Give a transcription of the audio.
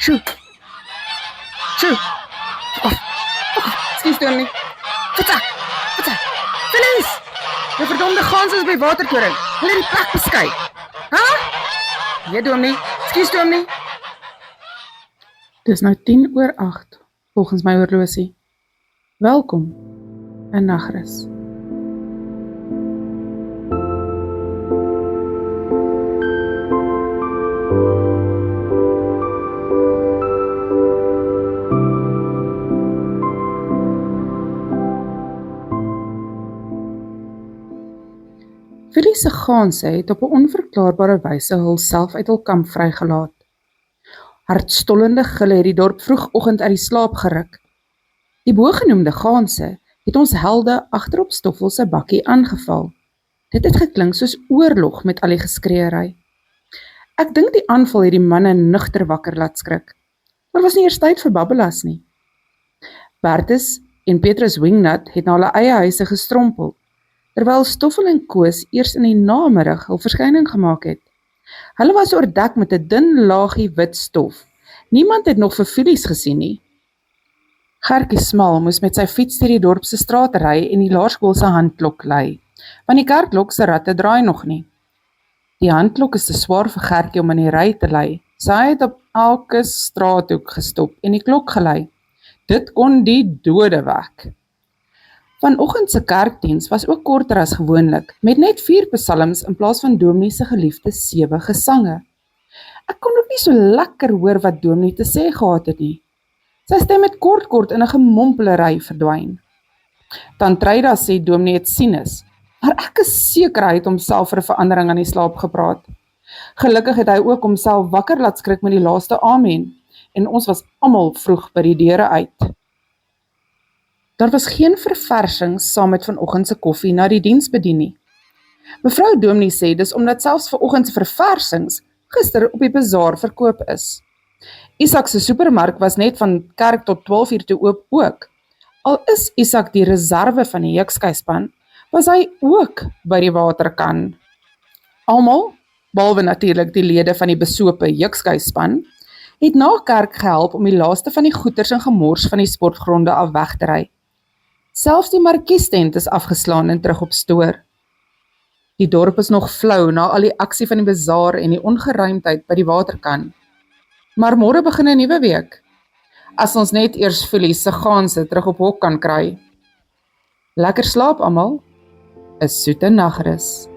Sjoe, sjoe. Oh, excuse Dominee. Wat is? Felies! Die verdomde gans is by Watertoring. Hulle het die plek beskei. Ha? Ja, Dominee. Excuse Dominee. Dis nou 7:50, volgens my horlosie. Welkom in Nagrus. Felies se ganse het op 'n onverklaarbare wyse hulself uit hul kamp vrygelaat. Hartstollende gille het die dorp vroegoggend uit die slaap geruk. Die bogenoemde ganse het ons helde agterop Stoffel se bakkie aangeval. Dit het geklink soos oorlog met al die geskreeery. Ek dink die aanval het die manne nugter wakker laat skrik. Maar was nie eers tyd vir babbelas nie. Bertus en Petrus Wingnut het na hulle eie huise gestrompel, terwyl Stoffel en Koos eers in die namiddag hul verskyning gemaak het. Hulle was oordek met 'n dun laagie wit stof. Niemand het nog vir Felies gesien nie. Gertjie Smal moes met sy fiets deur die dorp se strate ry en die laerskool se handklok lei, want die kerkklok se ratte draai nog nie. Die handklok is te swaar vir Gertjie om in die ry te lei. Sy het op elke straathoek gestop en die klok gelei. Dit kon die dode wek. Vanoggend se kerkdiens was ook korter as gewoonlik, met net 4 psalms in plaas van Dominee se geliefde 7 gesange. Ek kon ook nie so lekker hoor wat Dominee te sê gehad het nie. Sy stem het kort in 'n gemompelery verdwyn. Tantryda sê Dominee het sinus, maar ek is seker hy het homself vir 'n verandering aan die slaap gepraat. Gelukkig het hy ook homself wakker laat skrik met die laaste amen, en ons was almal vroeg by die deure uit. Daar was geen verversings saam met vanoggend se koffie na die diens bedien nie. Mevrou Dominee sê dis omdat selfs vanoggend se verversings gister op die bazaar verkoop is. Isak se supermark was net van kerk tot 12 uur toe oop ook. Al is Isak die reserve van die jeugskyspan, was hy ook by die waterkan. Almal, behalwe natuurlik die lede van die besope jeugskyspan, het na kerk gehelp om die laaste van die goeters en gemors van die sportgronde af weg te ry. Selfs die markiestent is afgeslaan en terug op stoor. Die dorp is nog flou na al die aksie van die bazaar en die ongeruimdheid by die waterkan. Maar môre begin 'n nuwe week, as ons net eers Felies se ganse terug op hok kan kry. Lekker slaap almal, 'n soete nagrus.